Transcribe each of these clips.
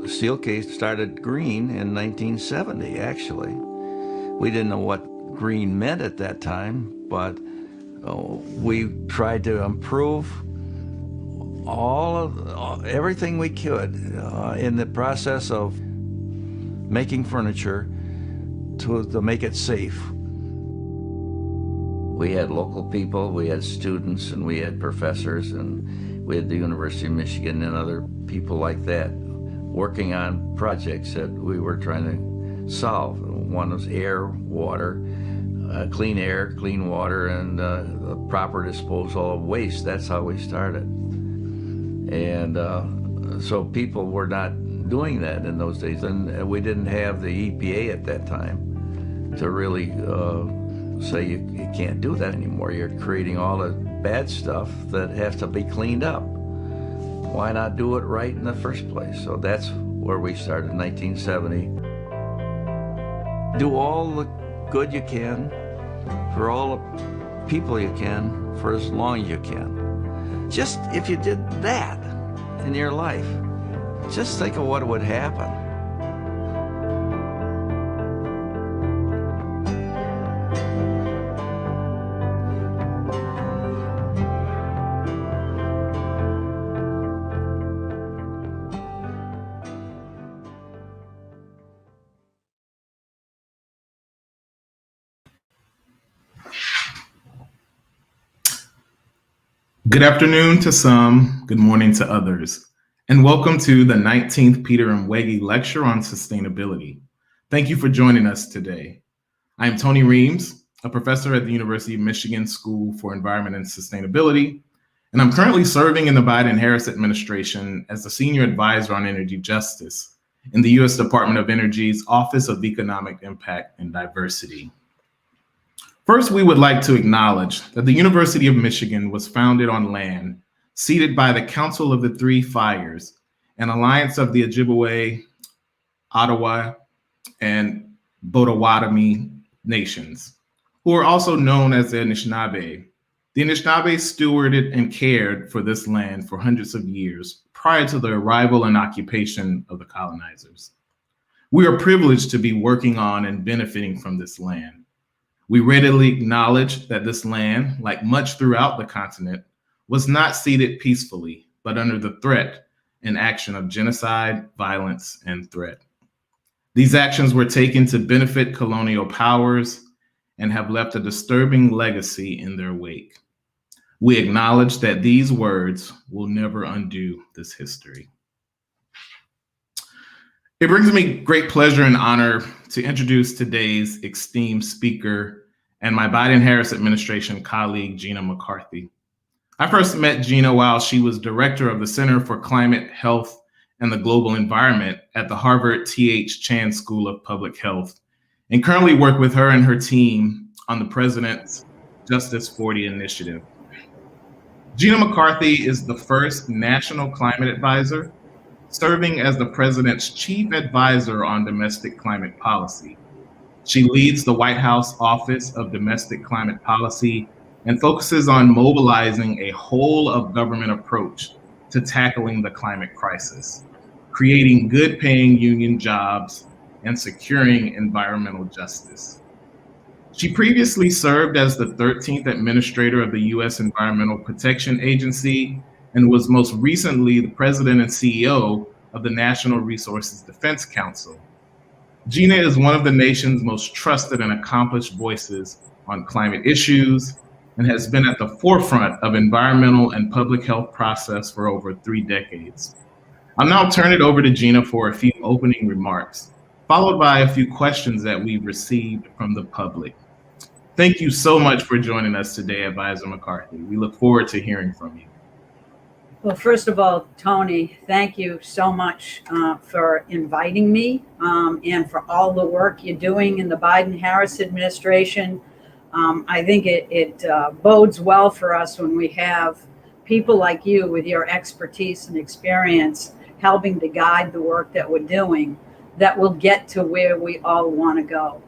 Steelcase started green in 1970, actually. We didn't know what green meant at that time, but we tried to improve everything we could in the process of making furniture to make it safe. We had local people, we had students, and we had professors, and we had the University of Michigan and other people like that working on projects that we were trying to solve. One was air, water, clean air, clean water, and the proper disposal of waste. That's how we started. And so people were not doing that in those days, and we didn't have the EPA at that time to really say you can't do that anymore. You're creating all the bad stuff that has to be cleaned up. Why not do it right in the first place? So that's where we started in 1970. Do all the good you can for all the people you can for as long as you can. Just if you did that in your life, just think of what would happen. Good afternoon to some, good morning to others, and welcome to the 19th Peter and Wege Lecture on Sustainability. Thank you for joining us today. I am Tony Reams, a professor at the University of Michigan School for Environment and Sustainability, and I'm currently serving in the Biden-Harris administration as the Senior Advisor on Energy Justice in the U.S. Department of Energy's Office of Economic Impact and Diversity. First, we would like to acknowledge that the University of Michigan was founded on land ceded by the Council of the Three Fires, an alliance of the Ojibwe, Ottawa, and Potawatomi nations, who are also known as the Anishinaabe. The Anishinaabe stewarded and cared for this land for hundreds of years prior to the arrival and occupation of the colonizers. We are privileged to be working on and benefiting from this land. We readily acknowledge that this land, like much throughout the continent, was not ceded peacefully, but under the threat and action of genocide, violence, and threat. These actions were taken to benefit colonial powers and have left a disturbing legacy in their wake. We acknowledge that these words will never undo this history. It brings me great pleasure and honor to introduce today's esteemed speaker and my Biden-Harris administration colleague, Gina McCarthy. I first met Gina while she was director of the Center for Climate, Health, and the Global Environment at the Harvard T.H. Chan School of Public Health, and currently work with her and her team on the President's Justice 40 initiative. Gina McCarthy is the first national climate advisor, serving as the President's chief advisor on domestic climate policy. She leads the White House Office of Domestic Climate Policy and focuses on mobilizing a whole of government approach to tackling the climate crisis, creating good paying union jobs, and securing environmental justice. She previously served as the 13th administrator of the U.S. Environmental Protection Agency and was most recently the president and CEO of the National Resources Defense Council. Gina is one of the nation's most trusted and accomplished voices on climate issues and has been at the forefront of environmental and public health process for over 3 decades. I'll now turn it over to Gina for a few opening remarks, followed by a few questions that we've received from the public. Thank you so much for joining us today, Advisor McCarthy. We look forward to hearing from you. Well, first of all, Tony, thank you so much for inviting me and for all the work you're doing in the Biden-Harris administration. I think it bodes well for us when we have people like you with your expertise and experience helping to guide the work that we're doing that will get to where we all want to go.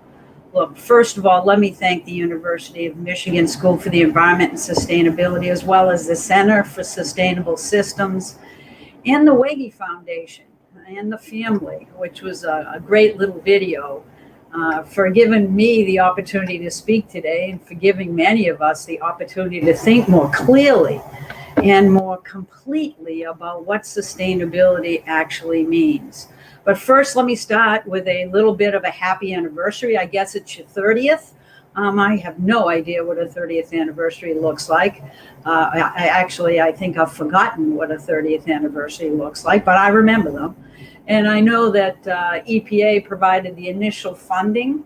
Look, first of all, let me thank the University of Michigan School for the Environment and Sustainability, as well as the Center for Sustainable Systems and the Wege Foundation and the family, which was a great little video, for giving me the opportunity to speak today and for giving many of us the opportunity to think more clearly and more completely about what sustainability actually means. But first, let me start with a little bit of a happy anniversary. I guess it's your 30th. I have no idea what a 30th anniversary looks like. I think I've forgotten what a 30th anniversary looks like, but I remember them. And I know that EPA provided the initial funding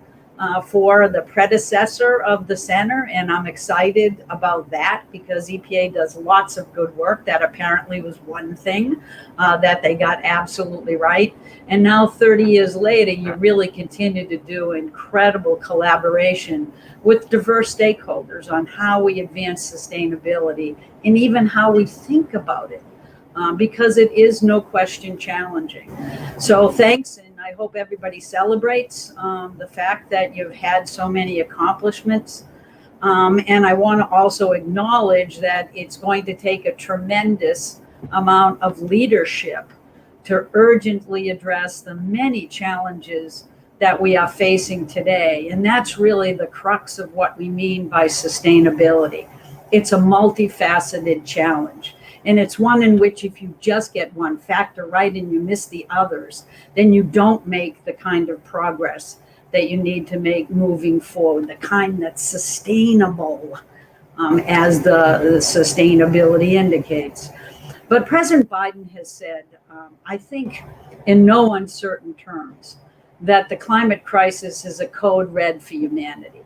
for the predecessor of the center, and I'm excited about that because EPA does lots of good work. That apparently was one thing that they got absolutely right. And now 30 years later, you really continue to do incredible collaboration with diverse stakeholders on how we advance sustainability and even how we think about it, because it is no question challenging. So thanks, and I hope everybody celebrates the fact that you've had so many accomplishments. And I want to also acknowledge that it's going to take a tremendous amount of leadership to urgently address the many challenges that we are facing today. And that's really the crux of what we mean by sustainability. It's a multifaceted challenge. And it's one in which if you just get one factor right and you miss the others, then you don't make the kind of progress that you need to make moving forward, the kind that's sustainable, as the sustainability indicates. But President Biden has said, I think in no uncertain terms, that the climate crisis is a code red for humanity.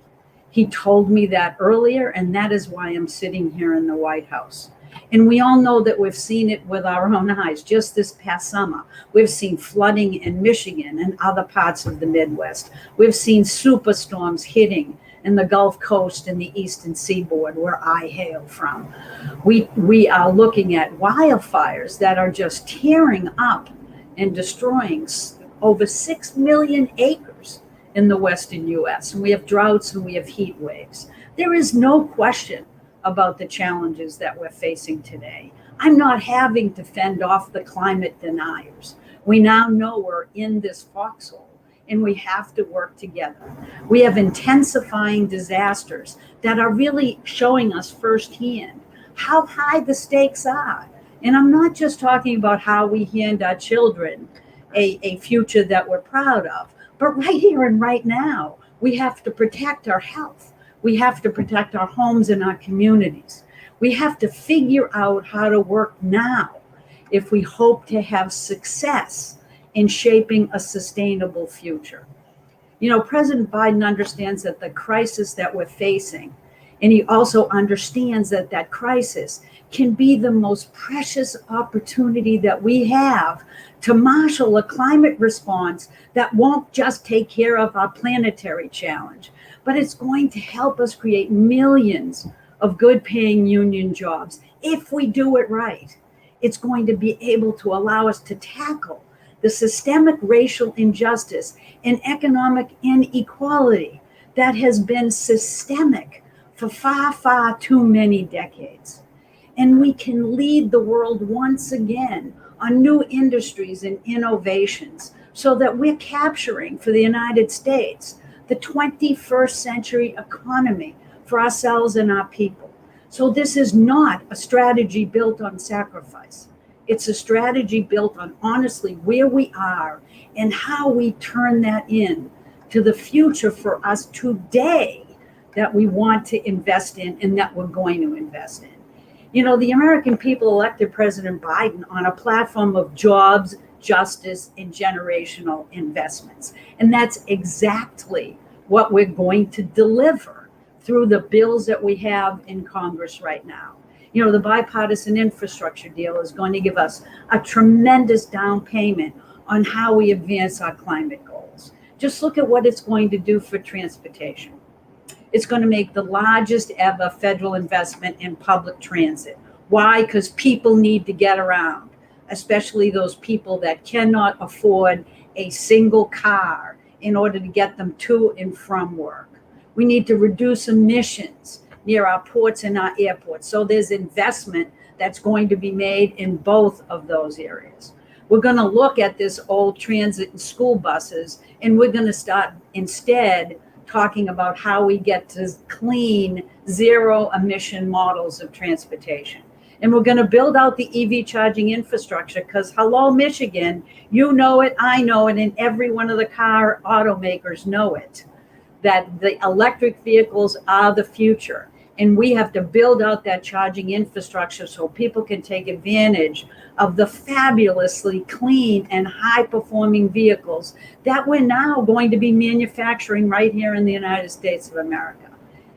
He told me that earlier, and that is why I'm sitting here in the White House. And we all know that we've seen it with our own eyes. Just this past summer, we've seen flooding in Michigan and other parts of the Midwest. We've seen superstorms hitting in the Gulf Coast and the Eastern Seaboard, where I hail from. We are looking at wildfires that are just tearing up and destroying over 6 million acres in the Western U.S. And we have droughts and we have heat waves. There is no question about the challenges that we're facing today. I'm not having to fend off the climate deniers. We now know we're in this foxhole and we have to work together. We have intensifying disasters that are really showing us firsthand how high the stakes are. And I'm not just talking about how we hand our children a future that we're proud of, but right here and right now, we have to protect our health. We have to protect our homes and our communities. We have to figure out how to work now if we hope to have success in shaping a sustainable future. You know, President Biden understands that the crisis that we're facing, and he also understands that that crisis can be the most precious opportunity that we have to marshal a climate response that won't just take care of our planetary challenge, but it's going to help us create millions of good-paying union jobs if we do it right. It's going to be able to allow us to tackle the systemic racial injustice and economic inequality that has been systemic for far, far too many decades. And we can lead the world once again on new industries and innovations so that we're capturing for the United States the 21st century economy for ourselves and our people. So this is not a strategy built on sacrifice. It's a strategy built on honestly where we are and how we turn that in to the future for us today that we want to invest in and that we're going to invest in. You know, the American people elected President Biden on a platform of jobs, justice, and generational investments. And that's exactly what we're going to deliver through the bills that we have in Congress right now. You know, the bipartisan infrastructure deal is going to give us a tremendous down payment on how we advance our climate goals. Just look at what it's going to do for transportation. It's going to make the largest ever federal investment in public transit. Why? Because people need to get around, especially those people that cannot afford a single car in order to get them to and from work. We need to reduce emissions near our ports and our airports. So there's investment that's going to be made in both of those areas. We're going to look at this old transit and school buses, and we're going to start instead talking about how we get to clean, zero emission models of transportation. And we're going to build out the EV charging infrastructure because, hello, Michigan, you know it, I know it, and every one of the car automakers know it, that the electric vehicles are the future. And we have to build out that charging infrastructure so people can take advantage of the fabulously clean and high-performing vehicles that we're now going to be manufacturing right here in the United States of America.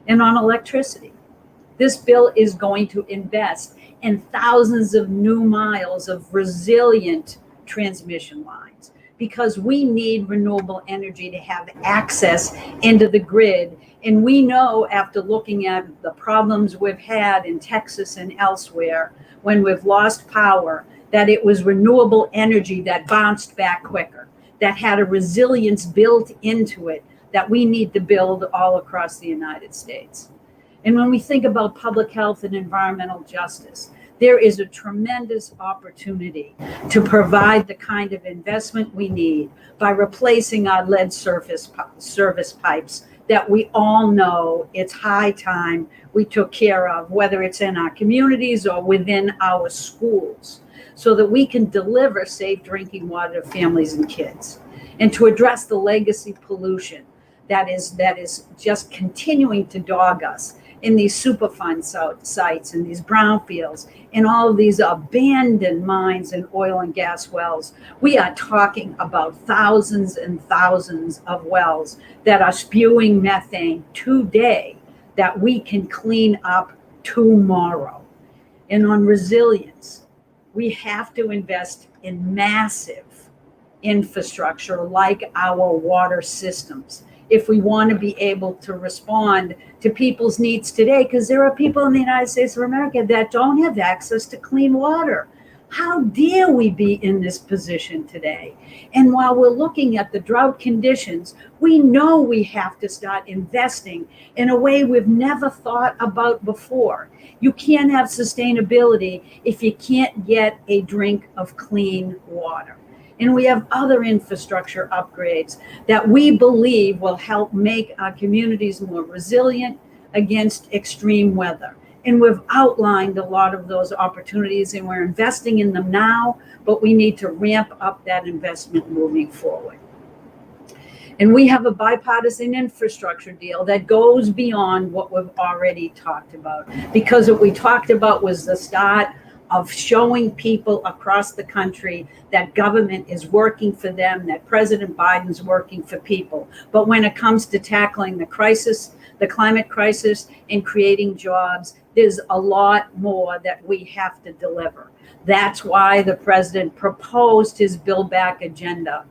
And on electricity, this bill is going to invest in thousands of new miles of resilient transmission lines because we need renewable energy to have access into the grid. And we know, after looking at the problems we've had in Texas and elsewhere when we've lost power, that it was renewable energy that bounced back quicker, that had a resilience built into it that we need to build all across the United States. And when we think about public health and environmental justice, there is a tremendous opportunity to provide the kind of investment we need by replacing our lead service pipes that we all know it's high time we took care of, whether it's in our communities or within our schools, so that we can deliver safe drinking water to families and kids, and to address the legacy pollution that is just continuing to dog us in these Superfund sites, in these brownfields, in all of these abandoned mines and oil and gas wells. We are talking about thousands and thousands of wells that are spewing methane today that we can clean up tomorrow. And on resilience, we have to invest in massive infrastructure like our water systems if we want to be able to respond to people's needs today, because there are people in the United States of America that don't have access to clean water. How dare we be in this position today? And while we're looking at the drought conditions, we know we have to start investing in a way we've never thought about before. You can't have sustainability if you can't get a drink of clean water. And we have other infrastructure upgrades that we believe will help make our communities more resilient against extreme weather. And we've outlined a lot of those opportunities, and we're investing in them now, but we need to ramp up that investment moving forward. And we have a bipartisan infrastructure deal that goes beyond what we've already talked about, because what we talked about was the start of showing people across the country that government is working for them, that President Biden's working for people. But when it comes to tackling the crisis, the climate crisis, and creating jobs, there's a lot more that we have to deliver. That's why the president proposed his Build Back agenda.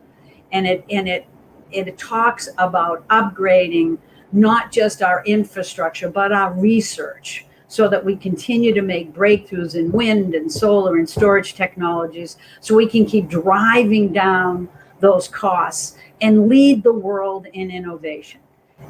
And it talks about upgrading not just our infrastructure, but our research, so that we continue to make breakthroughs in wind and solar and storage technologies, so we can keep driving down those costs and lead the world in innovation.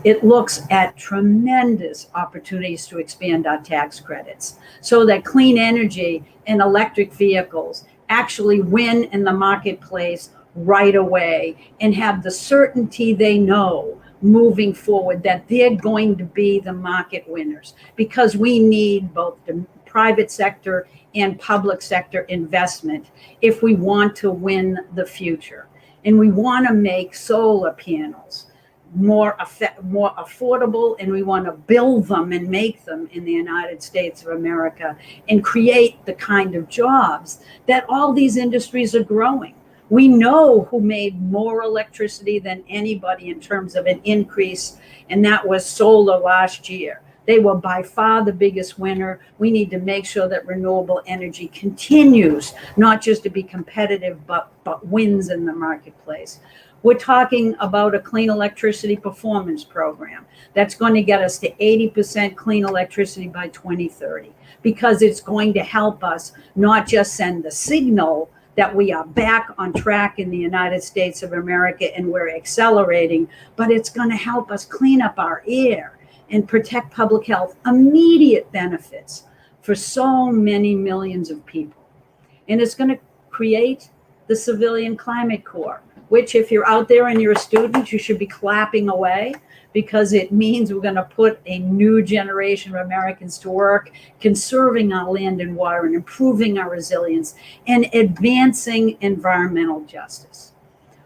It looks at tremendous opportunities to expand our tax credits so that clean energy and electric vehicles actually win in the marketplace right away and have the certainty they know moving forward that they're going to be the market winners, because we need both the private sector and public sector investment if we want to win the future. And we want to make solar panels more affordable, and we want to build them and make them in the United States of America and create the kind of jobs that all these industries are growing. We know who made more electricity than anybody in terms of an increase, and that was solar last year. They were by far the biggest winner. We need to make sure that renewable energy continues, not just to be competitive, but wins in the marketplace. We're talking about a clean electricity performance program that's going to get us to 80% clean electricity by 2030, because it's going to help us not just send the signal that we are back on track in the United States of America and we're accelerating, but it's going to help us clean up our air and protect public health, immediate benefits for so many millions of people. And it's going to create the Civilian Climate Corps, which if you're out there and you're a student, you should be clapping away, because it means we're going to put a new generation of Americans to work, conserving our land and water and improving our resilience and advancing environmental justice.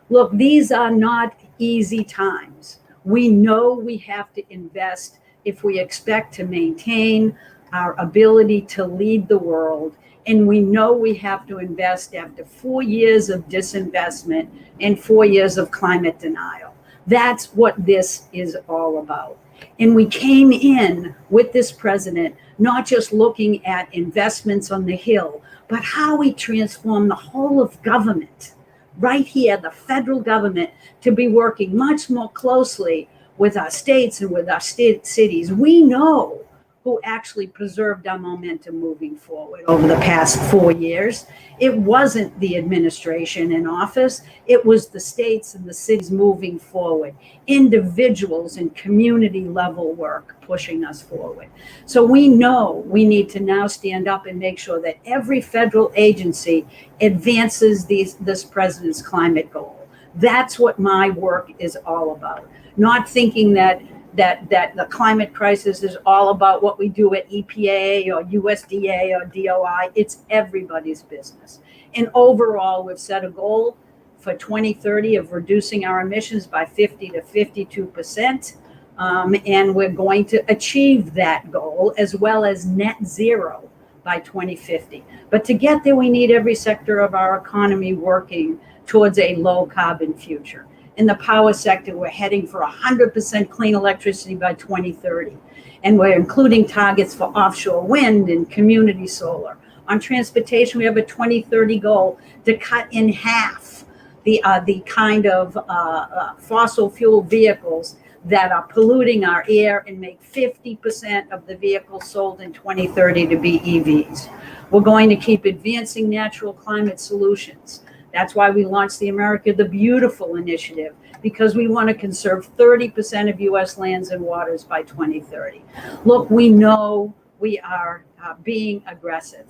Look, these are not easy times. We know we have to invest if we expect to maintain our ability to lead the world. And we know we have to invest after 4 years of disinvestment and 4 years of climate denial. That's what this is all about. And we came in with this president, not just looking at investments on the Hill, but how we transform the whole of government, right here, the federal government, to be working much more closely with our states and with our cities. We know who actually preserved our momentum moving forward over the past 4 years. It wasn't the administration in office. It was the states and the cities moving forward, individuals and community level work pushing us forward. So we know we need to now stand up and make sure that every federal agency advances this president's climate goal. That's what my work is all about. Not thinking that the climate crisis is all about what we do at EPA or USDA or DOI. It's everybody's business. And overall, we've set a goal for 2030 of reducing our emissions by 50 to 52%. And we're going to achieve that goal, as well as net zero by 2050. But to get there, we need every sector of our economy working towards a low carbon future. In the power sector, we're heading for 100% clean electricity by 2030. And we're including targets for offshore wind and community solar. On transportation, we have a 2030 goal to cut in half the kind of fossil fuel vehicles that are polluting our air, and make 50% of the vehicles sold in 2030 to be EVs. We're going to keep advancing natural climate solutions. That's why we launched the America the Beautiful initiative, because we want to conserve 30% of U.S. lands and waters by 2030. Look, we know we are being aggressive.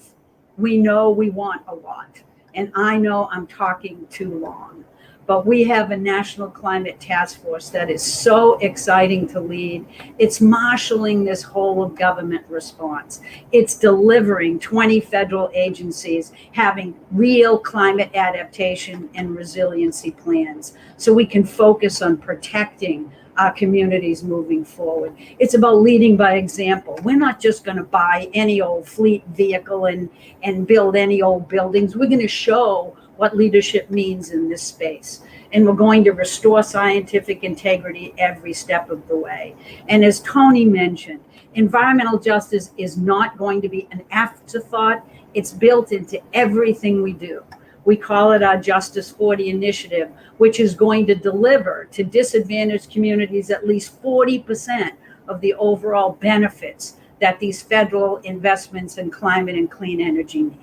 We know we want a lot. And I know I'm talking too long. But we have a national climate task force that is so exciting to lead. It's marshaling this whole of government response. It's delivering 20 federal agencies having real climate adaptation and resiliency plans, so we can focus on protecting our communities moving forward. It's about leading by example. We're not just going to buy any old fleet vehicle and build any old buildings. We're going to show what leadership means in this space. And we're going to restore scientific integrity every step of the way. And as Tony mentioned, environmental justice is not going to be an afterthought. It's built into everything we do. We call it our Justice 40 initiative, which is going to deliver to disadvantaged communities at least 40% of the overall benefits that these federal investments in climate and clean energy need.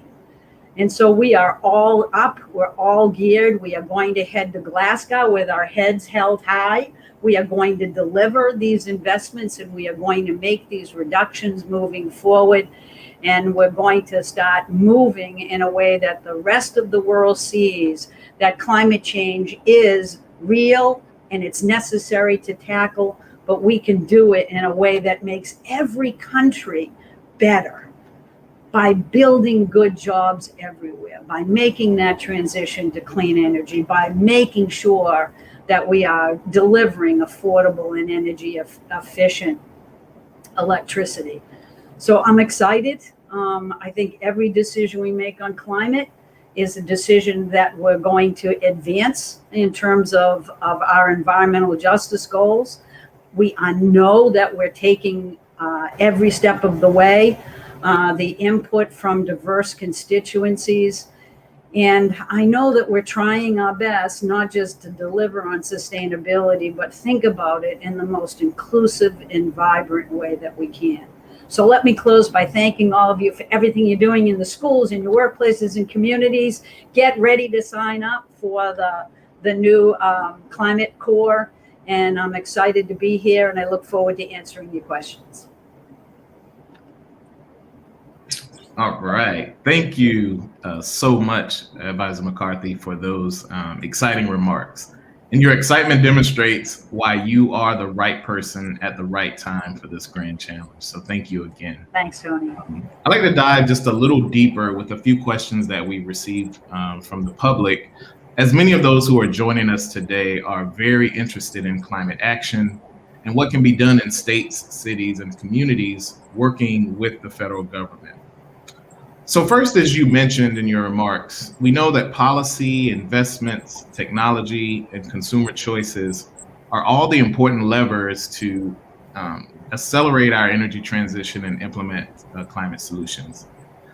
And so we are all up, we're all geared. We are going to head to Glasgow with our heads held high. We are going to deliver these investments, and we are going to make these reductions moving forward. And we're going to start moving in a way that the rest of the world sees that climate change is real and it's necessary to tackle, but we can do it in a way that makes every country better, by building good jobs everywhere, by making that transition to clean energy, by making sure that we are delivering affordable and energy efficient electricity. So I'm excited. I think every decision we make on climate is a decision that we're going to advance in terms of our environmental justice goals. I know that we're taking every step of the way, the input from diverse constituencies. And I know that we're trying our best, not just to deliver on sustainability, but think about it in the most inclusive and vibrant way that we can. So let me close by thanking all of you for everything you're doing in the schools, in your workplaces, and communities. Get ready to sign up for the new Climate Corps. And I'm excited to be here, and I look forward to answering your questions. All right. Thank you so much, Advisor McCarthy, for those exciting remarks. And your excitement demonstrates why you are the right person at the right time for this grand challenge. So thank you again. Thanks, Tony. I'd like to dive just a little deeper with a few questions that we received from the public, as many of those who are joining us today are very interested in climate action and what can be done in states, cities, and communities working with the federal government. So first, as you mentioned in your remarks, we know that policy, investments, technology, and consumer choices are all the important levers to accelerate our energy transition and implement climate solutions.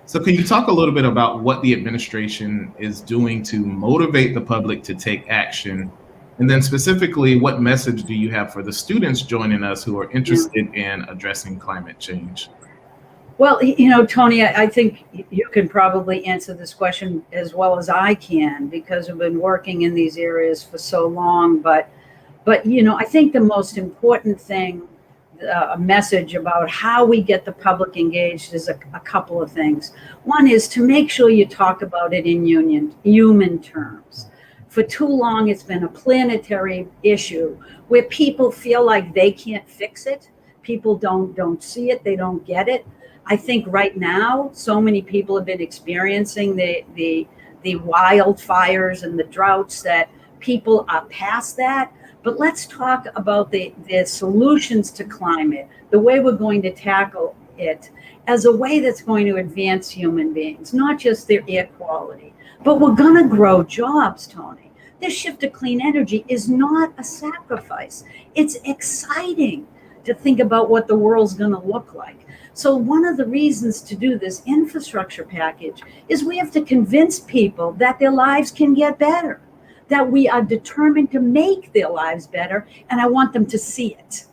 So can you talk a little bit about what the administration is doing to motivate the public to take action? And then specifically, what message do you have for the students joining us who are interested in addressing climate change? Well, Tony, I think you can probably answer this question as well as I can because I've been working in these areas for so long. But I think the most important thing, a message about how we get the public engaged is a couple of things. One is to make sure you talk about it in human terms. For too long, it's been a planetary issue where people feel like they can't fix it. People don't see it. They don't get it. I think right now, so many people have been experiencing the wildfires and the droughts that people are past that. But let's talk about the solutions to climate, the way we're going to tackle it as a way that's going to advance human beings, not just their air quality, but we're going to grow jobs, Tony. This shift to clean energy is not a sacrifice. It's exciting to think about what the world's going to look like. So one of the reasons to do this infrastructure package is we have to convince people that their lives can get better, that we are determined to make their lives better, and I want them to see it.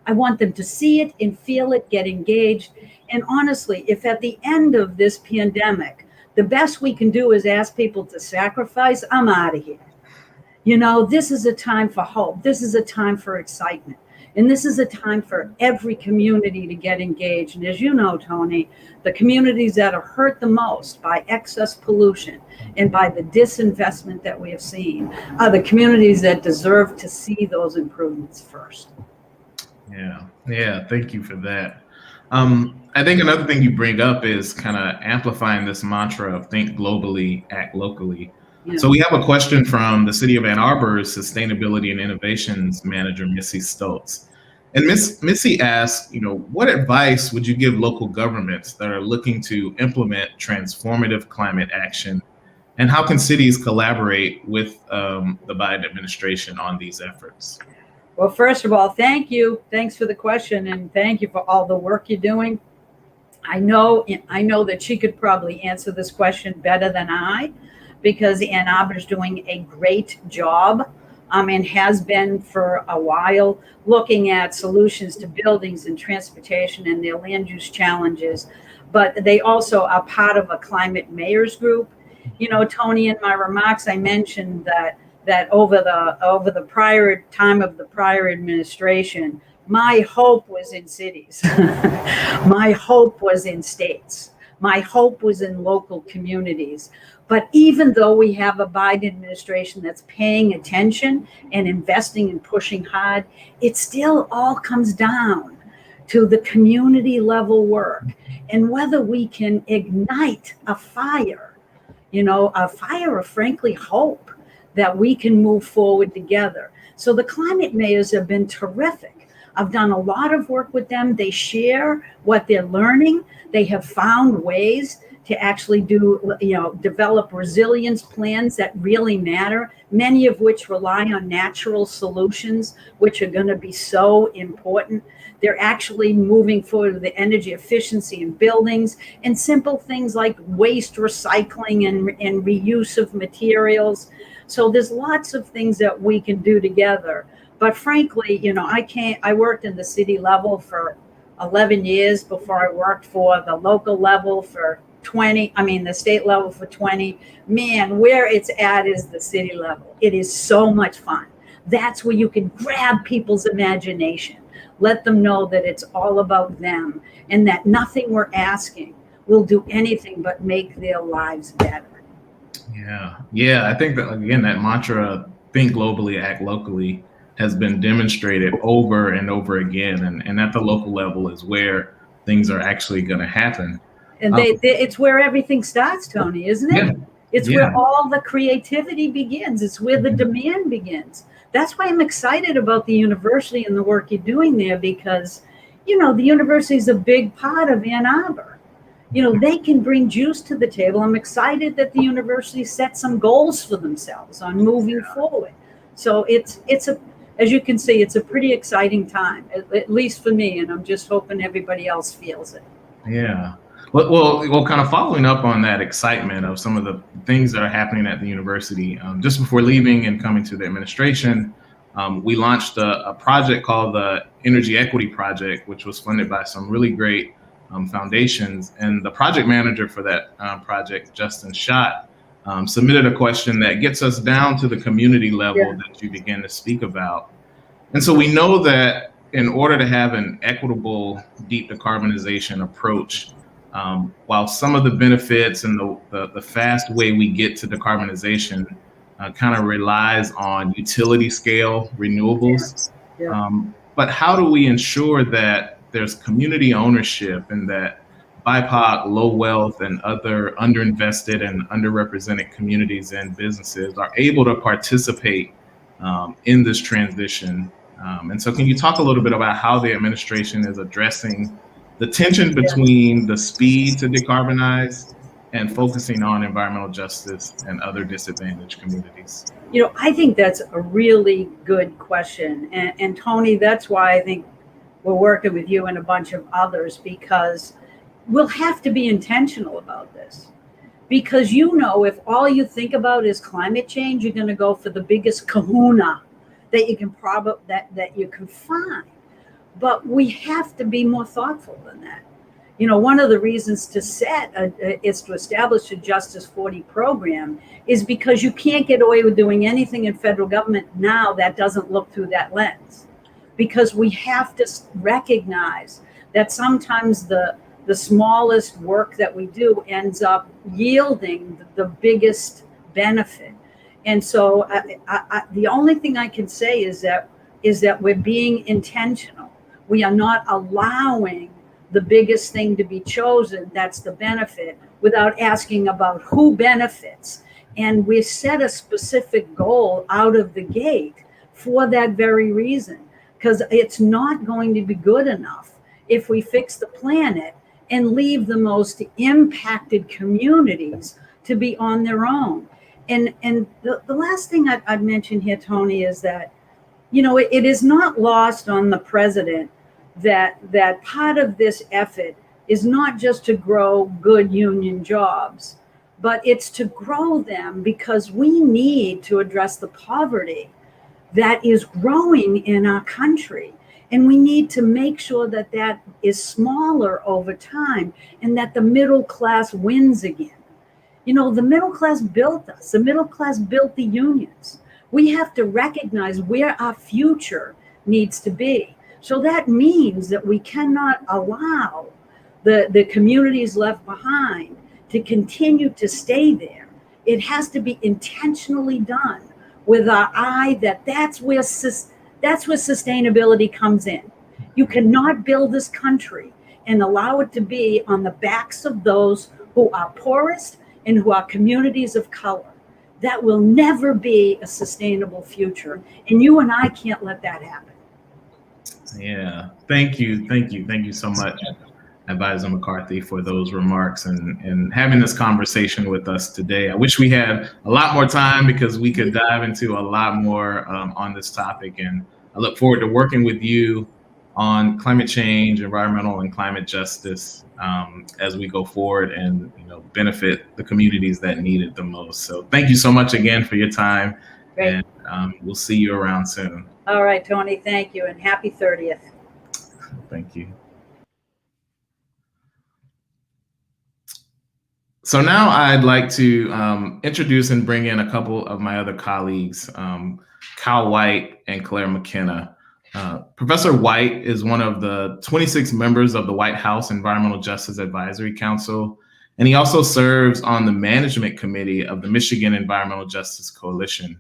I want them to see it and feel it, get engaged. And honestly, if at the end of this pandemic, the best we can do is ask people to sacrifice, I'm out of here. This is a time for hope. This is a time for excitement. And this is a time for every community to get engaged. And as you know, Tony, the communities that are hurt the most by excess pollution and by the disinvestment that we have seen are the communities that deserve to see those improvements first. Yeah, thank you for that. I think another thing you bring up is kind of amplifying this mantra of think globally, act locally. Yeah. So we have a question from the City of Ann Arbor's Sustainability and Innovations Manager, Missy Stoltz. And Missy asks, what advice would you give local governments that are looking to implement transformative climate action? And how can cities collaborate with the Biden administration on these efforts? Well, first of all, thank you. Thanks for the question. And thank you for all the work you're doing. I know that she could probably answer this question better than I, because Ann Arbor is doing a great job and has been for a while, looking at solutions to buildings and transportation and their land use challenges. But they also are part of a climate mayors group. Tony, in my remarks, I mentioned that over the prior time of the prior administration, my hope was in cities. My hope was in states. My hope was in local communities. But even though we have a Biden administration that's paying attention and investing and pushing hard, it still all comes down to the community level work and whether we can ignite a fire, a fire of frankly hope that we can move forward together. So the climate mayors have been terrific. I've done a lot of work with them. They share what they're learning. They have found ways to actually develop resilience plans that really matter, many of which rely on natural solutions, which are going to be so important. They're actually moving forward with the energy efficiency in buildings and simple things like waste recycling and reuse of materials. So there's lots of things that we can do together. But frankly, I worked in the city level for 11 years before I worked for the local level for the state level for 20. Man, where it's at is the city level. It is so much fun. That's where you can grab people's imagination. Let them know that it's all about them and that nothing we're asking will do anything but make their lives better. Yeah. I think that, again, that mantra, think globally, act locally, has been demonstrated over and over again. And at the local level is where things are actually going to happen. And it's where everything starts, Tony, isn't it? Yeah. It's where all the creativity begins. It's where the demand begins. That's why I'm excited about the university and the work you're doing there, because, the university is a big part of Ann Arbor. They can bring juice to the table. I'm excited that the university set some goals for themselves on moving forward. So as you can see, it's a pretty exciting time, at least for me, and I'm just hoping everybody else feels it. Yeah. Well, kind of following up on that excitement of some of the things that are happening at the university, just before leaving and coming to the administration, we launched a project called the Energy Equity Project, which was funded by some really great foundations. And the project manager for that project, Justin Schott, submitted a question that gets us down to the community level that you began to speak about. And so we know that in order to have an equitable, deep decarbonization approach, while some of the benefits and the fast way we get to decarbonization kind of relies on utility scale renewables, but how do we ensure that there's community ownership and that BIPOC, low wealth, and other underinvested and underrepresented communities and businesses are able to participate in this transition? And so can you talk a little bit about how the administration is addressing the tension between the speed to decarbonize and focusing on environmental justice and other disadvantaged communities? I think that's a really good question. And Tony, that's why I think we're working with you and a bunch of others, because we'll have to be intentional about this. Because if all you think about is climate change, you're going to go for the biggest kahuna that you can that you can find. But we have to be more thoughtful than that. One of the reasons to is to establish a Justice 40 program is because you can't get away with doing anything in federal government now that doesn't look through that lens. Because we have to recognize that sometimes the smallest work that we do ends up yielding the biggest benefit. And so the only thing I can say is that we're being intentional. We are not allowing the biggest thing to be chosen, that's the benefit, without asking about who benefits. And we set a specific goal out of the gate for that very reason, because it's not going to be good enough if we fix the planet and leave the most impacted communities to be on their own. And the last thing I'd mention here, Tony, is that, it is not lost on the president that part of this effort is not just to grow good union jobs, but it's to grow them because we need to address the poverty that is growing in our country. And we need to make sure that that is smaller over time and that the middle class wins again. The middle class built us. The middle class built the unions. We have to recognize where our future needs to be. So that means that we cannot allow the communities left behind to continue to stay there. It has to be intentionally done with our eye that's where sustainability comes in. You cannot build this country and allow it to be on the backs of those who are poorest and who are communities of color. That will never be a sustainable future. And you and I can't let that happen. Yeah, thank you so much, Advisor McCarthy, for those remarks and having this conversation with us today. I wish we had a lot more time because we could dive into a lot more on this topic, and I look forward to working with you on climate change, environmental and climate justice as we go forward and benefit the communities that need it the most. So thank you so much again for your time. Great. And we'll see you around soon. All right, Tony, thank you, and happy 30th. Thank you. So now I'd like to introduce and bring in a couple of my other colleagues, Kyle White and Claire Mckenna. Professor White is one of the 26 members of the White House Environmental Justice Advisory Council, and he also serves on the management committee of the Michigan Environmental Justice Coalition.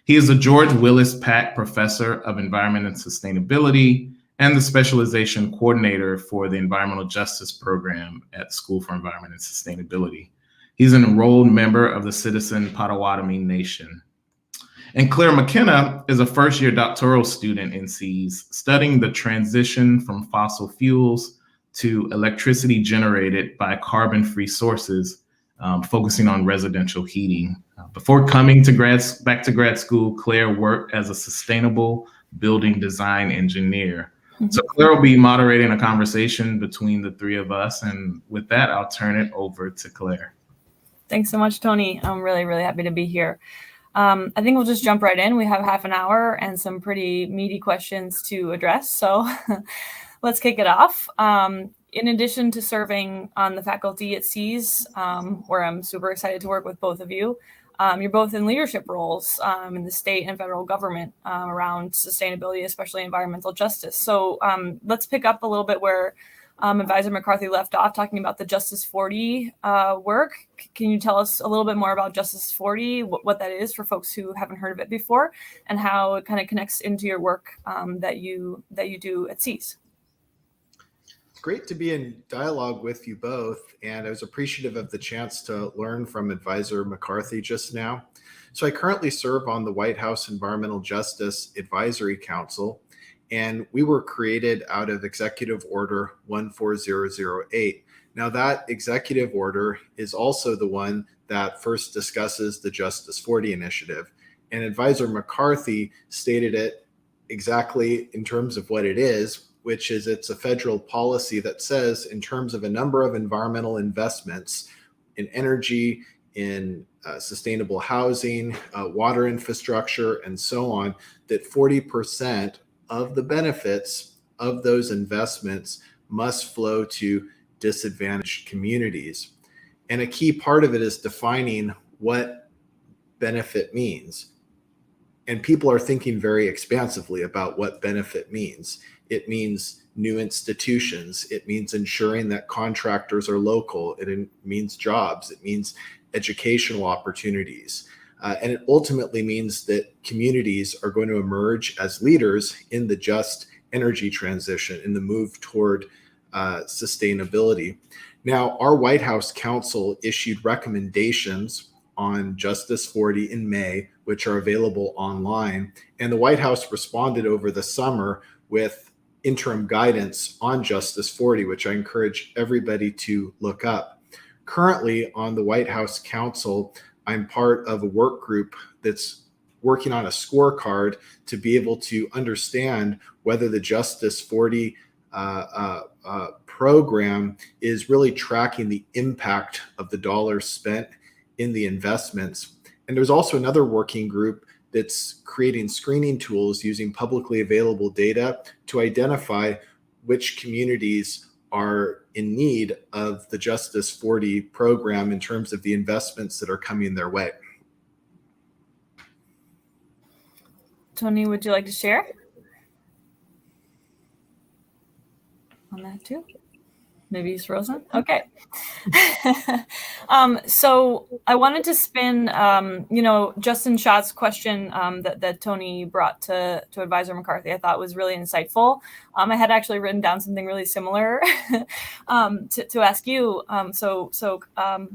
He is a George Willis Pack Professor of Environment and Sustainability and the Specialization Coordinator for the Environmental Justice Program at the School for Environment and Sustainability. He's an enrolled member of the Citizen Potawatomi Nation. And Claire Mckenna is a first-year doctoral student in SEAS, studying the transition from fossil fuels to electricity generated by carbon-free sources, focusing on residential heating. Before coming to back to grad school, Claire worked as a sustainable building design engineer. So Claire will be moderating a conversation between the three of us. And with that, I'll turn it over to Claire. Thanks so much, Tony. I'm really, really happy to be here. I think we'll just jump right in. We have half an hour and some pretty meaty questions to address. So let's kick it off. In addition to serving on the faculty at SEAS, where I'm super excited to work with both of you, you're both in leadership roles in the state and federal government around sustainability, especially environmental justice. So let's pick up a little bit where Advisor McCarthy left off, talking about the Justice 40 work. Can you tell us a little bit more about Justice 40, what that is for folks who haven't heard of it before, and how it kind of connects into your work that you do at SEAS? It's great to be in dialogue with you both, and I was appreciative of the chance to learn from Advisor McCarthy just now. So I currently serve on the White House Environmental Justice Advisory Council, and we were created out of Executive Order 14008. Now that executive order is also the one that first discusses the Justice 40 initiative. And Advisor McCarthy stated it exactly in terms of what it is, which is it's a federal policy that says in terms of a number of environmental investments in energy, in sustainable housing, water infrastructure, and so on, that 40% of the benefits of those investments must flow to disadvantaged communities. And a key part of it is defining what benefit means. And people are thinking very expansively about what benefit means. It means new institutions. It means ensuring that contractors are local. It means jobs. It means educational opportunities. And it ultimately means that communities are going to emerge as leaders in the just energy transition, in the move toward sustainability. Now, our White House Council issued recommendations on Justice 40 in May, which are available online. And the White House responded over the summer with interim guidance on Justice 40, which I encourage everybody to look up. Currently on the White House Council, I'm part of a work group that's working on a scorecard to be able to understand whether the Justice 40 program is really tracking the impact of the dollars spent in the investments. And there's also another working group that's creating screening tools using publicly available data to identify which communities are in need of the Justice 40 program in terms of the investments that are coming their way. Tony, would you like to share on that too? Maybe he's frozen. Okay. So I wanted to spin, Justin Schott's question that Tony brought to Advisor McCarthy. I thought was really insightful. I had actually written down something really similar to ask you. So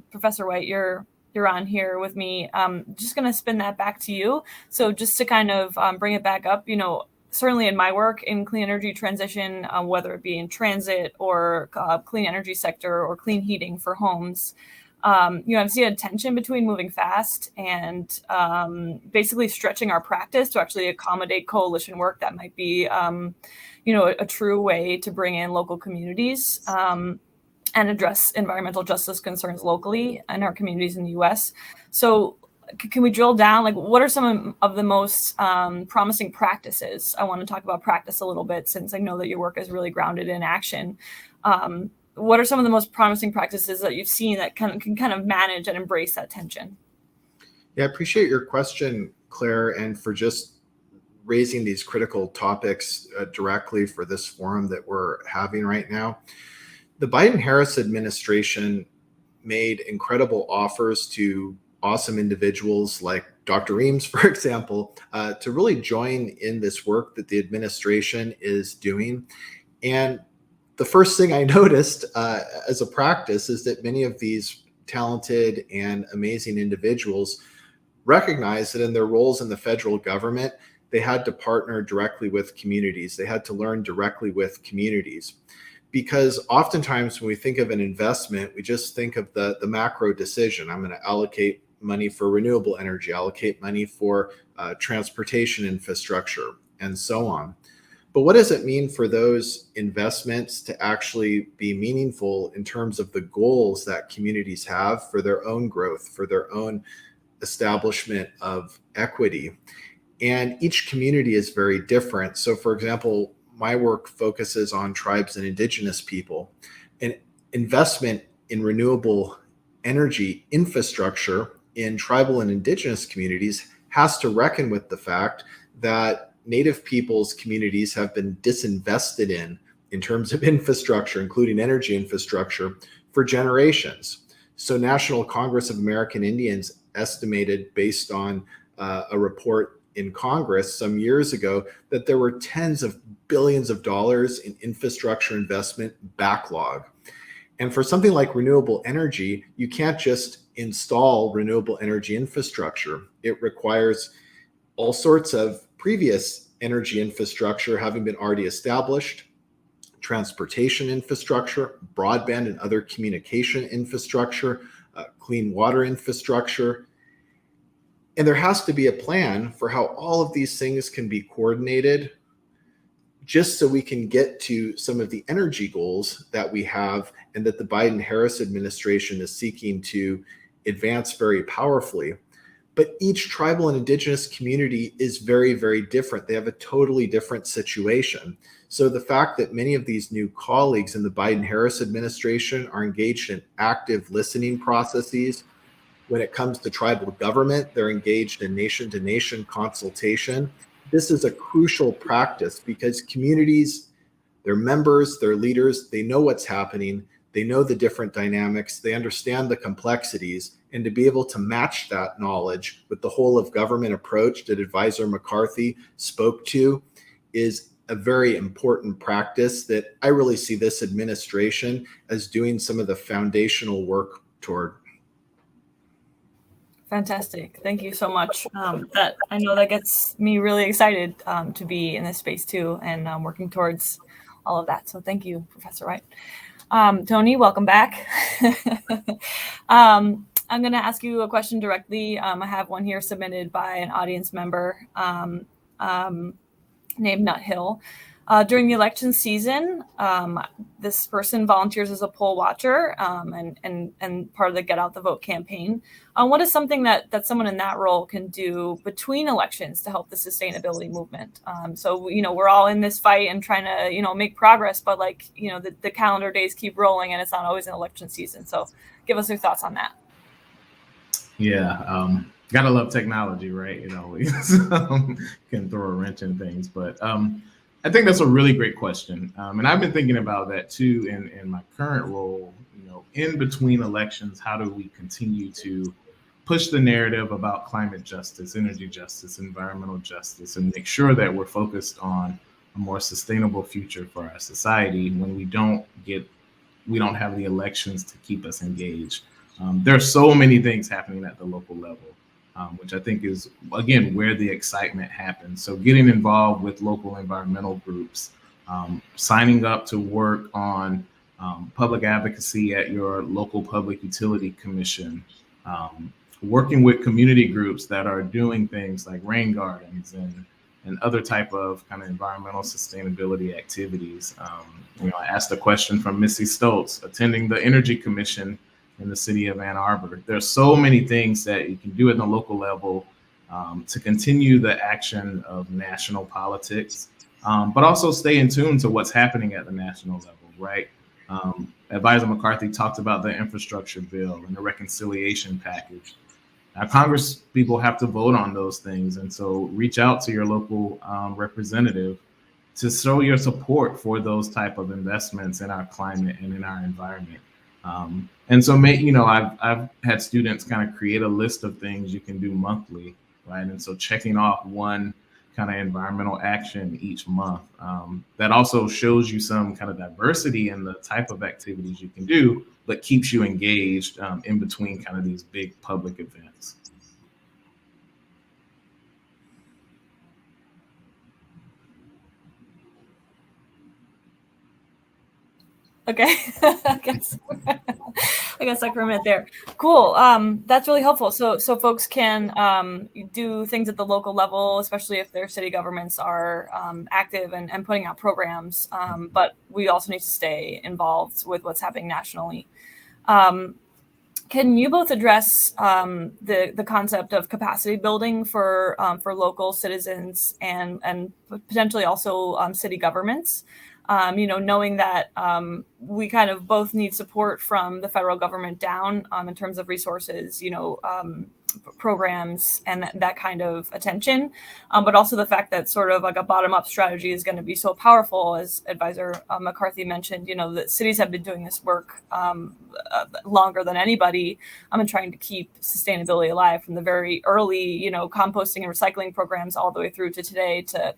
Professor White, you're on here with me. Just going to spin that back to you. So just to kind of bring it back up, certainly in my work in clean energy transition, whether it be in transit or clean energy sector or clean heating for homes, I've seen a tension between moving fast and basically stretching our practice to actually accommodate coalition work that might be, a true way to bring in local communities and address environmental justice concerns locally in our communities in the U.S. So can we drill down? Like, what are some of the most promising practices? I want to talk about practice a little bit, since I know that your work is really grounded in action. What are some of the most promising practices that you've seen that can kind of manage and embrace that tension? Yeah, I appreciate your question, Claire, and for just raising these critical topics directly for this forum that we're having right now. The Biden-Harris administration made incredible offers to awesome individuals like Dr. Eames, for example, to really join in this work that the administration is doing. And the first thing I noticed as a practice is that many of these talented and amazing individuals recognize that in their roles in the federal government, they had to partner directly with communities. They had to learn directly with communities. Because oftentimes when we think of an investment, we just think of the macro decision. I'm going to allocate money for renewable energy, allocate money for transportation infrastructure, and so on. But what does it mean for those investments to actually be meaningful in terms of the goals that communities have for their own growth, for their own establishment of equity? And each community is very different. So for example, my work focuses on tribes and indigenous people. And investment in renewable energy infrastructure in tribal and indigenous communities has to reckon with the fact that Native peoples' communities have been disinvested in terms of infrastructure, including energy infrastructure, for generations. So National Congress of American Indians estimated, based on a report in Congress some years ago, that there were tens of billions of dollars in infrastructure investment backlog. And for something like renewable energy, you can't just install renewable energy infrastructure. It requires all sorts of previous energy infrastructure having been already established, transportation infrastructure, broadband and other communication infrastructure, clean water infrastructure. And there has to be a plan for how all of these things can be coordinated, just so we can get to some of the energy goals that we have and that the Biden-Harris administration is seeking to advance very powerfully. But each tribal and indigenous community is very, very different. They have a totally different situation. So the fact that many of these new colleagues in the Biden-Harris administration are engaged in active listening processes. When it comes to tribal government, they're engaged in nation-to-nation consultation. This is a crucial practice because communities, their members, their leaders, they know what's happening. They know the different dynamics. They understand the complexities. And to be able to match that knowledge with the whole of government approach that Advisor McCarthy spoke to is a very important practice that I really see this administration as doing some of the foundational work toward. Fantastic. Thank you so much. That I know that gets me really excited to be in this space too, and working towards all of that. So thank you, Professor White. Tony, welcome back. I'm going to ask you a question directly. I have one here submitted by an audience member named Nut Hill. During the election season, this person volunteers as a poll watcher and part of the Get Out the Vote campaign. What is something that someone in that role can do between elections to help the sustainability movement? So, we're all in this fight and trying to, make progress, but the calendar days keep rolling and it's not always an election season. So give us your thoughts on that. Yeah. Gotta love technology, right? It always can throw a wrench in things, but I think that's a really great question. And I've been thinking about that too in my current role, in between elections, how do we continue to push the narrative about climate justice, energy justice, environmental justice, and make sure that we're focused on a more sustainable future for our society when we don't have the elections to keep us engaged. There are so many things happening at the local level. Which I think is, again, where the excitement happens. So getting involved with local environmental groups, signing up to work on public advocacy at your local public utility commission, working with community groups that are doing things like rain gardens and other type of kind of environmental sustainability activities. I asked a question from Missy Stoltz, attending the Energy Commission in the city of Ann Arbor. There's so many things that you can do at the local level to continue the action of national politics, but also stay in tune to what's happening at the national level, right? Advisor McCarthy talked about the infrastructure bill and the reconciliation package. Now, Congress people have to vote on those things. And so reach out to your local representative to show your support for those type of investments in our climate and in our environment. And so, I've had students kind of create a list of things you can do monthly, right? And so checking off one kind of environmental action each month, that also shows you some kind of diversity in the type of activities you can do, but keeps you engaged in between kind of these big public events. Okay, I guess I stuck for a minute there. Cool. That's really helpful. So folks can do things at the local level, especially if their city governments are active and putting out programs. But we also need to stay involved with what's happening nationally. Can you both address the concept of capacity building for local citizens and potentially also city governments? Knowing that we kind of both need support from the federal government down in terms of resources, programs and that kind of attention, but also the fact that sort of like a bottom-up strategy is going to be so powerful, as Advisor McCarthy mentioned. That cities have been doing this work longer than anybody. And trying to keep sustainability alive from the very early, composting and recycling programs all the way through to today to,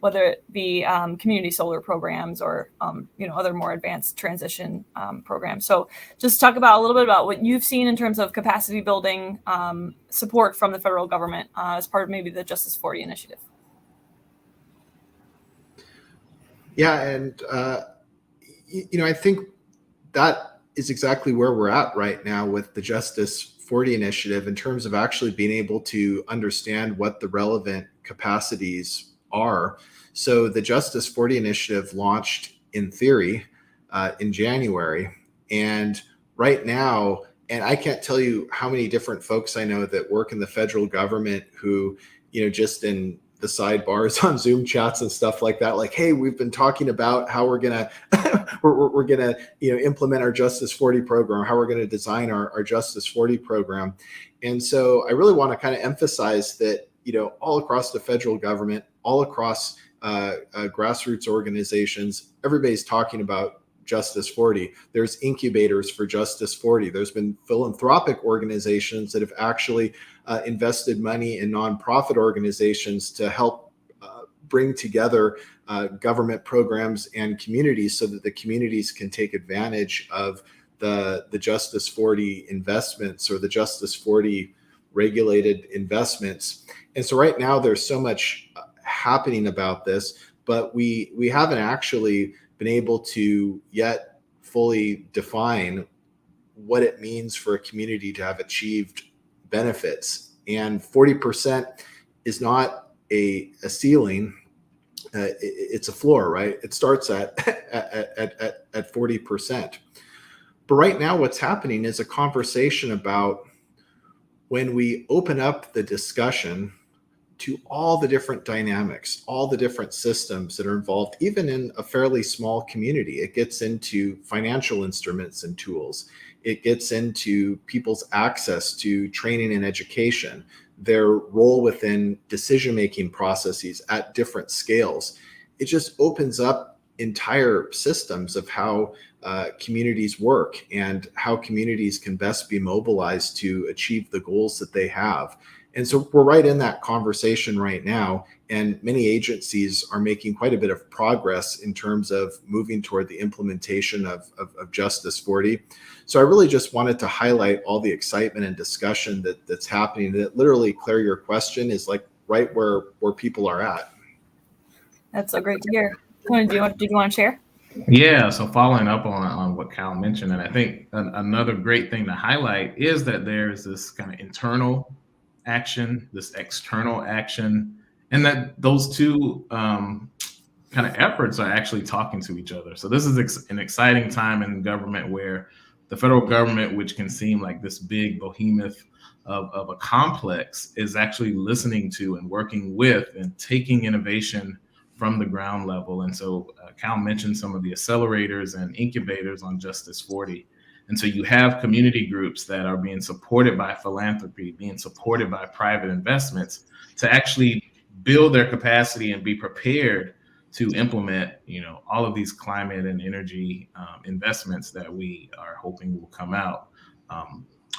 whether it be community solar programs or other more advanced transition programs. So just talk about a little bit about what you've seen in terms of capacity building support from the federal government as part of maybe the Justice 40 initiative. Yeah, and I think that is exactly where we're at right now with the Justice 40 initiative in terms of actually being able to understand what the relevant capacities are. So the Justice 40 initiative launched in theory in January. And right now, and I can't tell you how many different folks I know that work in the federal government who, just in the sidebars on Zoom chats and stuff like that, like, hey, we've been talking about how we're gonna we're gonna implement our Justice 40 program, how we're gonna design our Justice 40 program. And so I really want to kind of emphasize that all across the federal government, all across grassroots organizations, everybody's talking about Justice 40. There's incubators for Justice 40. There's been philanthropic organizations that have actually invested money in nonprofit organizations to help bring together government programs and communities so that the communities can take advantage of the Justice 40 investments or the Justice 40 regulated investments. And so right now there's so much happening about this, but we haven't actually been able to yet fully define what it means for a community to have achieved benefits. And 40% is not a ceiling, it's a floor, right? It starts at 40%. But right now what's happening is a conversation about when we open up the discussion to all the different dynamics, all the different systems that are involved, even in a fairly small community. It gets into financial instruments and tools. It gets into people's access to training and education, their role within decision-making processes at different scales. It just opens up entire systems of how communities work and how communities can best be mobilized to achieve the goals that they have. And so we're right in that conversation right now, and many agencies are making quite a bit of progress in terms of moving toward the implementation of Justice 40. So I really just wanted to highlight all the excitement and discussion that's happening. That literally, Claire, your question is like right where people are at. That's so great to hear. Tony, did you want to share? Yeah, so following up on what Cal mentioned, and I think another great thing to highlight is that there's this kind of internal action, this external action, and that those two kind of efforts are actually talking to each other. So this is an exciting time in government where the federal government, which can seem like this big behemoth of a complex, is actually listening to and working with and taking innovation from the ground level. And so Cal mentioned some of the accelerators and incubators on Justice 40. And so you have community groups that are being supported by philanthropy, being supported by private investments to actually build their capacity and be prepared to implement, all of these climate and energy investments that we are hoping will come out.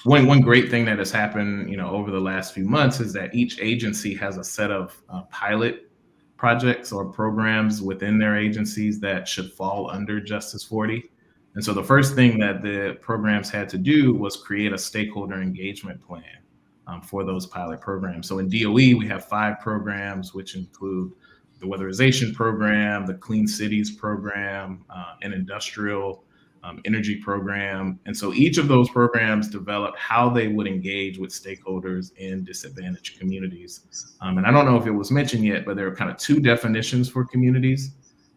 One great thing that has happened, over the last few months is that each agency has a set of pilot projects or programs within their agencies that should fall under Justice 40. And so the first thing that the programs had to do was create a stakeholder engagement plan for those pilot programs. So in DOE, we have 5 programs, which include the weatherization program, the Clean Cities program, an industrial energy program. And so each of those programs developed how they would engage with stakeholders in disadvantaged communities. And I don't know if it was mentioned yet, but there are kind of 2 definitions for communities.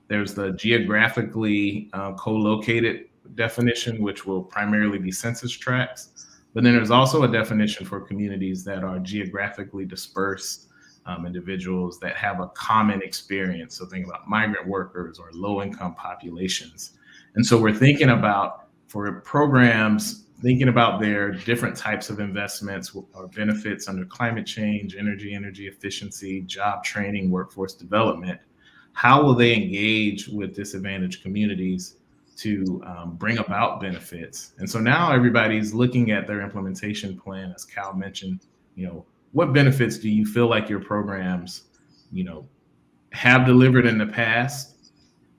There's the geographically co-located definition, which will primarily be census tracts. But then there's also a definition for communities that are geographically dispersed individuals that have a common experience. So think about migrant workers or low-income populations. And so we're thinking about, for programs, thinking about their different types of investments or benefits under climate change, energy efficiency, job training, workforce development. How will they engage with disadvantaged communities to bring about benefits? And so now everybody's looking at their implementation plan, as Cal mentioned, what benefits do you feel like your programs, have delivered in the past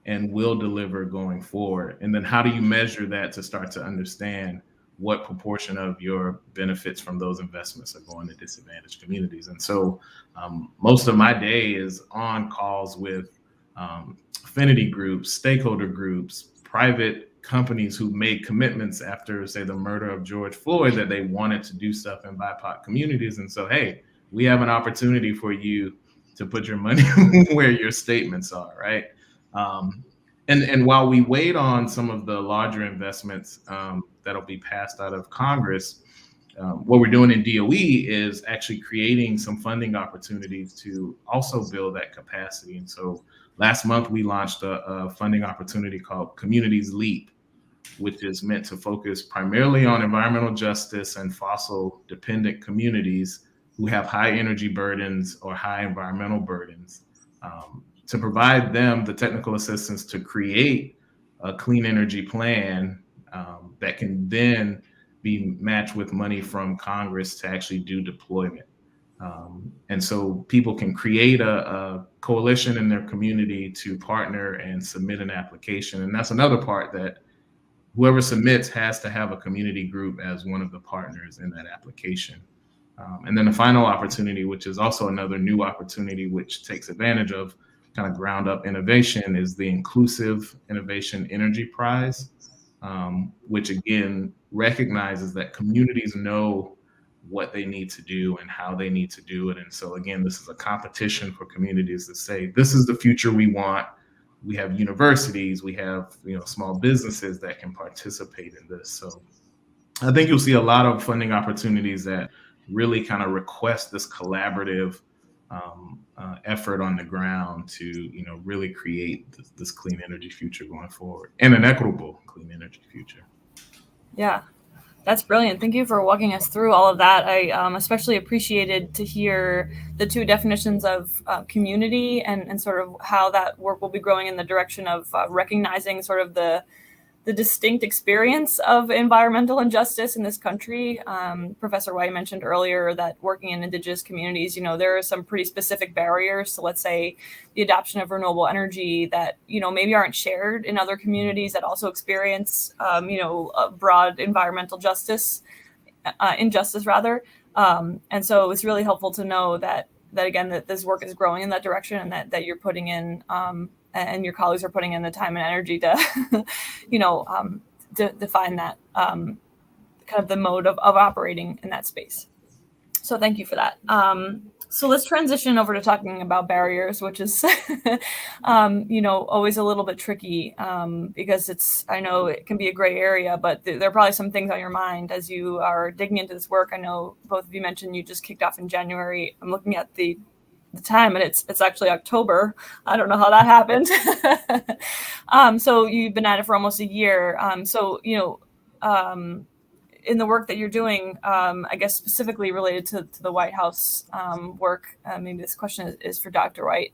and will deliver going forward? And then how do you measure that to start to understand what proportion of your benefits from those investments are going to disadvantaged communities? And so most of my day is on calls with affinity groups, stakeholder groups, private companies who made commitments after, say, the murder of George Floyd, that they wanted to do stuff in BIPOC communities. And so, hey, we have an opportunity for you to put your money where your statements are, right? And while we wait on some of the larger investments that'll be passed out of Congress, what we're doing in DOE is actually creating some funding opportunities to also build that capacity. And so last month, we launched a funding opportunity called Communities Leap, which is meant to focus primarily on environmental justice and fossil dependent communities who have high energy burdens or high environmental burdens, to provide them the technical assistance to create a clean energy plan that can then be matched with money from Congress to actually do deployment. And so people can create a coalition in their community to partner and submit an application. And that's another part, that whoever submits has to have a community group as one of the partners in that application. And then the final opportunity, which is also another new opportunity, which takes advantage of kind of ground up innovation, is the Inclusive Innovation Energy Prize, which again recognizes that communities know what they need to do and how they need to do it. And so again, this is a competition for communities to say, this is the future we want. We have universities, we have small businesses that can participate in this. So I think you'll see a lot of funding opportunities that really kind of request this collaborative effort on the ground to really create this clean energy future going forward, and an equitable clean energy future. Yeah, that's brilliant. Thank you for walking us through all of that. I especially appreciated to hear the 2 definitions of community and sort of how that work will be growing in the direction of recognizing sort of the distinct experience of environmental injustice in this country. Professor Wege mentioned earlier that working in Indigenous communities, there are some pretty specific barriers to, let's say, the adoption of renewable energy that, maybe aren't shared in other communities that also experience, a broad environmental injustice rather. And so it's really helpful to know that again, that this work is growing in that direction, and that you're putting in, and your colleagues are putting in the time and energy to, to define that kind of the mode of operating in that space. So thank you for that. So let's transition over to talking about barriers, which is, always a little bit tricky because I know it can be a gray area, but there are probably some things on your mind as you are digging into this work. I know both of you mentioned you just kicked off in January. I'm looking at the time, and it's actually October. I don't know how that happened. So you've been at it for almost a year. So in the work that you're doing, I guess specifically related to the White House work, maybe this question is for Dr. White.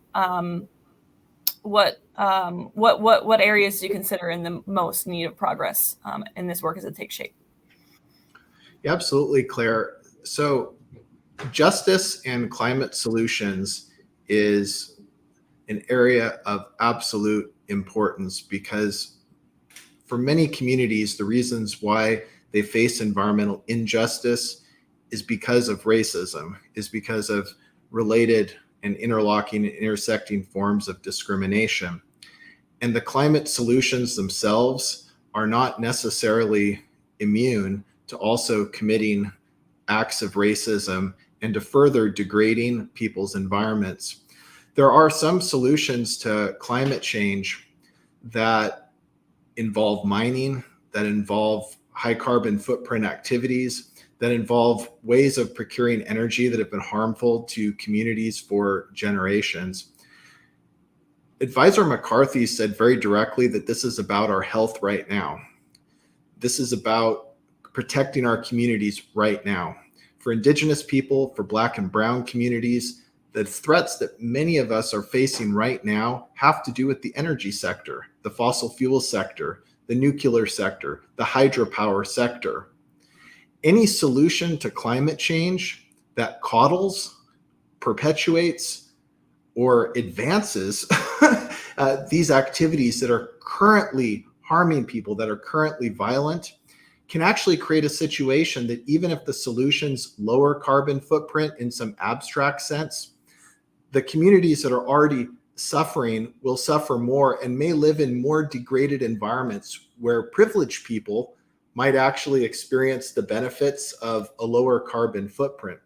What areas do you consider in the most need of progress in this work as it takes shape? Yeah, absolutely, Claire. So justice and climate solutions is an area of absolute importance, because for many communities, the reasons why they face environmental injustice is because of racism, is because of related and interlocking and intersecting forms of discrimination. And the climate solutions themselves are not necessarily immune to also committing acts of racism and to further degrading people's environments. There are some solutions to climate change that involve mining, that involve high carbon footprint activities, that involve ways of procuring energy that have been harmful to communities for generations. Advisor McCarthy said very directly that this is about our health right now. This is about protecting our communities right now. For Indigenous people, for Black and Brown communities, the threats that many of us are facing right now have to do with the energy sector, the fossil fuel sector, the nuclear sector, the hydropower sector. Any solution to climate change that coddles, perpetuates, or advances these activities that are currently harming people, that are currently violent, can actually create a situation that even if the solutions lower carbon footprint in some abstract sense, the communities that are already suffering will suffer more and may live in more degraded environments where privileged people might actually experience the benefits of a lower carbon footprint.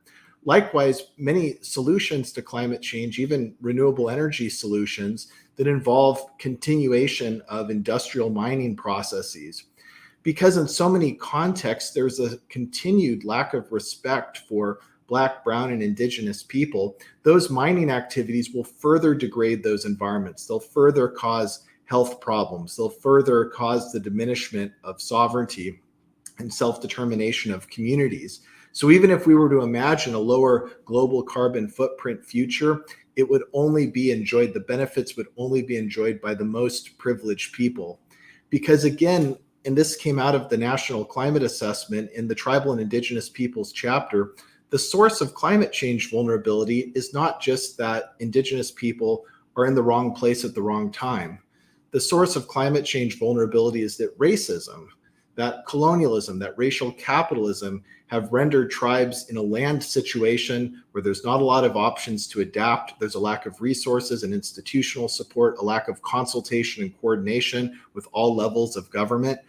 Likewise, many solutions to climate change, even renewable energy solutions that involve continuation of industrial mining processes, because in so many contexts, there's a continued lack of respect for Black, Brown, and Indigenous people. Those mining activities will further degrade those environments. They'll further cause health problems. They'll further cause the diminishment of sovereignty and self-determination of communities. So even if we were to imagine a lower global carbon footprint future, it would only be enjoyed, the benefits would only be enjoyed by the most privileged people. Because again, and this came out of the National Climate Assessment in the Tribal and Indigenous Peoples chapter, the source of climate change vulnerability is not just that Indigenous people are in the wrong place at the wrong time. The source of climate change vulnerability is that racism, that colonialism, that racial capitalism have rendered tribes in a land situation where there's not a lot of options to adapt. There's a lack of resources and institutional support, a lack of consultation and coordination with all levels of government.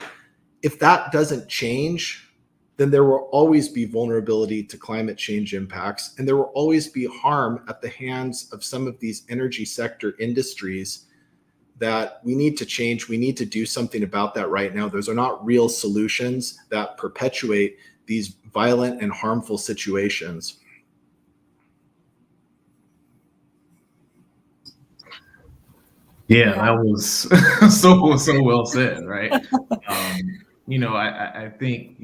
If that doesn't change, then there will always be vulnerability to climate change impacts, and there will always be harm at the hands of some of these energy sector industries that we need to change. We need to do something about that right now. Those are not real solutions that perpetuate these violent and harmful situations. Yeah, that was so well said, right? I think,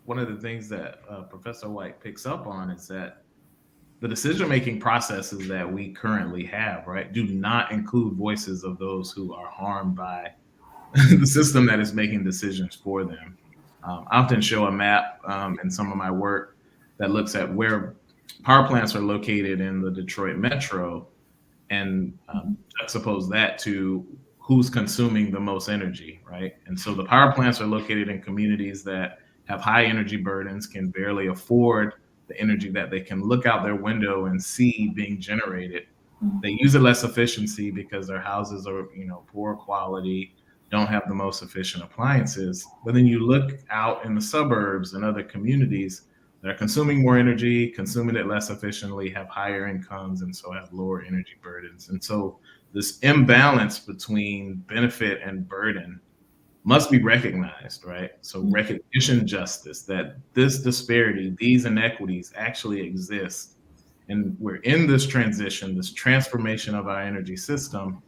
one of the things that Professor White picks up on is that the decision-making processes that we currently have, right, do not include voices of those who are harmed by the system that is making decisions for them. I often show a map in some of my work that looks at where power plants are located in the Detroit metro and juxtapose that to who's consuming the most energy, right? And so the power plants are located in communities that have high energy burdens, can barely afford the energy that they can look out their window and see being generated. They use it less efficiency because their houses are, poor quality, don't have the most efficient appliances. But then you look out in the suburbs and other communities that are consuming more energy, consuming it less efficiently, have higher incomes, and so have lower energy burdens. And so this imbalance between benefit and burden must be recognized, right? So recognition justice, that this disparity, these inequities actually exist. And we're in this transition, this transformation of our energy system.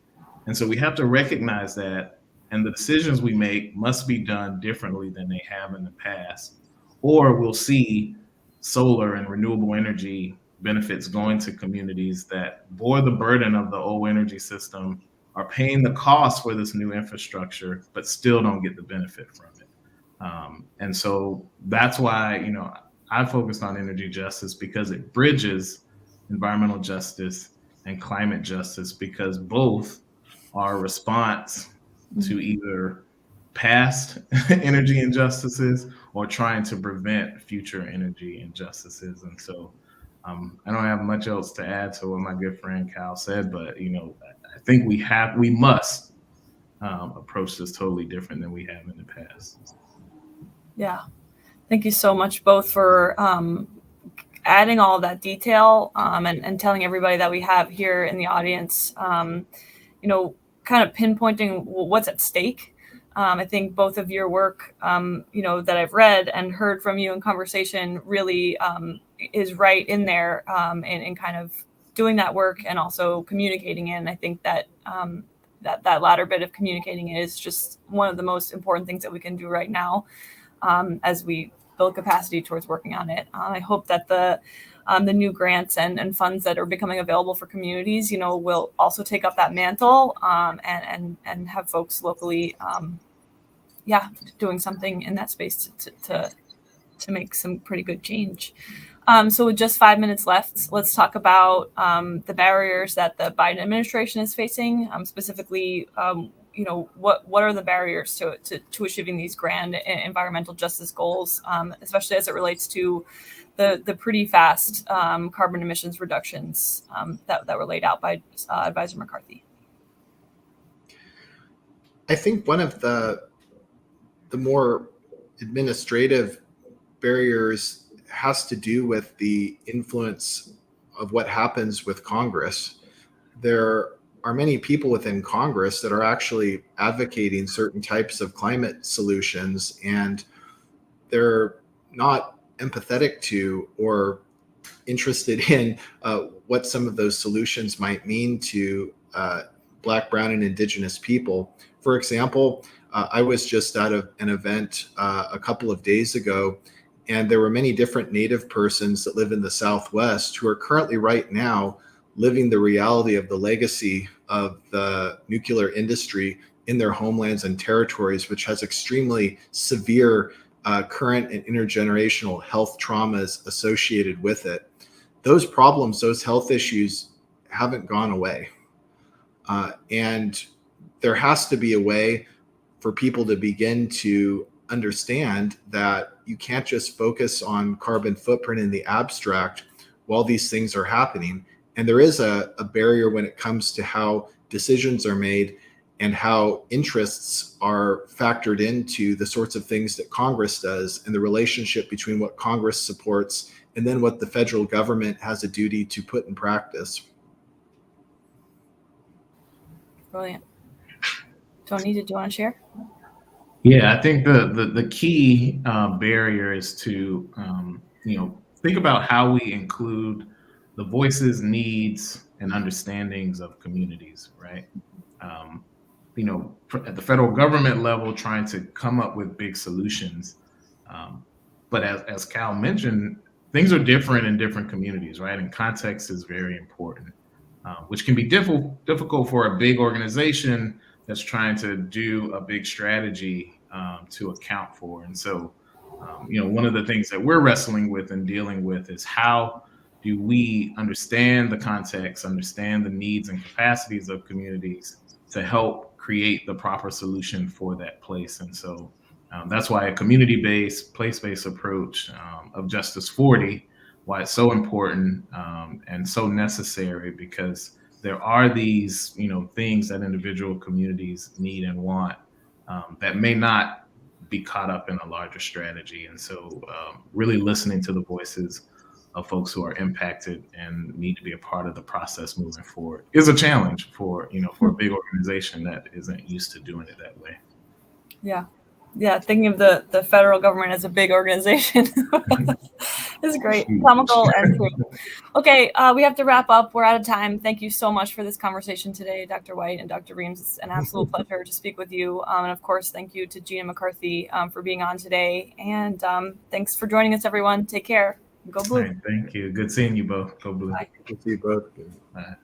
And so we have to recognize that and the decisions we make must be done differently than they have in the past, or we'll see solar and renewable energy benefits going to communities that bore the burden of the old energy system, are paying the cost for this new infrastructure, but still don't get the benefit from it. And so that's why, I focused on energy justice, because it bridges environmental justice and climate justice, because both are a response to either past energy injustices or trying to prevent future energy injustices. And so I don't have much else to add to what my good friend Kyle said, but I think we must approach this totally different than we have in the past. Yeah. Thank you so much both for adding all of that detail and telling everybody that we have here in the audience, kind of pinpointing what's at stake. I think both of your work, that I've read and heard from you in conversation really is right in there in kind of doing that work and also communicating it. And I think that that latter bit of communicating it is just one of the most important things that we can do right now as we build capacity towards working on it. I hope that the new grants and funds that are becoming available for communities, will also take up that mantle and have folks locally, doing something in that space to make some pretty good change. So with just 5 minutes left, let's talk about the barriers that the Biden administration is facing, specifically. What are the barriers to achieving these grand environmental justice goals, especially as it relates to the pretty fast carbon emissions reductions that were laid out by Advisor McCarthy? I think one of the more administrative barriers has to do with the influence of what happens with Congress. There are many people within Congress that are actually advocating certain types of climate solutions, and they're not empathetic to or interested in what some of those solutions might mean to Black, Brown, and Indigenous people. For example, I was just at an event a couple of days ago, and there were many different Native persons that live in the Southwest who are currently right now living the reality of the legacy of the nuclear industry in their homelands and territories, which has extremely severe current and intergenerational health traumas associated with it. Those problems, those health issues haven't gone away. And there has to be a way for people to begin to understand that you can't just focus on carbon footprint in the abstract while these things are happening. And there is a barrier when it comes to how decisions are made and how interests are factored into the sorts of things that Congress does, and the relationship between what Congress supports and then what the federal government has a duty to put in practice. Brilliant. Tony, did you want to share? Yeah, I think the key barrier is to think about how we include the voices, needs, and understandings of communities, right? At the federal government level, trying to come up with big solutions. But as Cal mentioned, things are different in different communities, right? And context is very important, which can be difficult for a big organization that's trying to do a big strategy to account for. And so, one of the things that we're wrestling with and dealing with is how do we understand the context, understand the needs and capacities of communities to help create the proper solution for that place. And so that's why a community-based, place-based approach of Justice 40, why it's so important and so necessary, because there are these, things that individual communities need and want that may not be caught up in a larger strategy. And so really listening to the voices of folks who are impacted and need to be a part of the process moving forward is a challenge for a big organization that isn't used to doing it that way. Yeah. Thinking of the federal government as a big organization This is great. Comical and true. Okay, we have to wrap up. We're out of time. Thank you so much for this conversation today, Dr. White and Dr. Reams. It's an absolute pleasure to speak with you. And of course, thank you to Gina McCarthy for being on today. And thanks for joining us, everyone. Take care. Go Blue. Right, thank you. Good seeing you both. Go Blue. Bye. Good to see you both. Bye.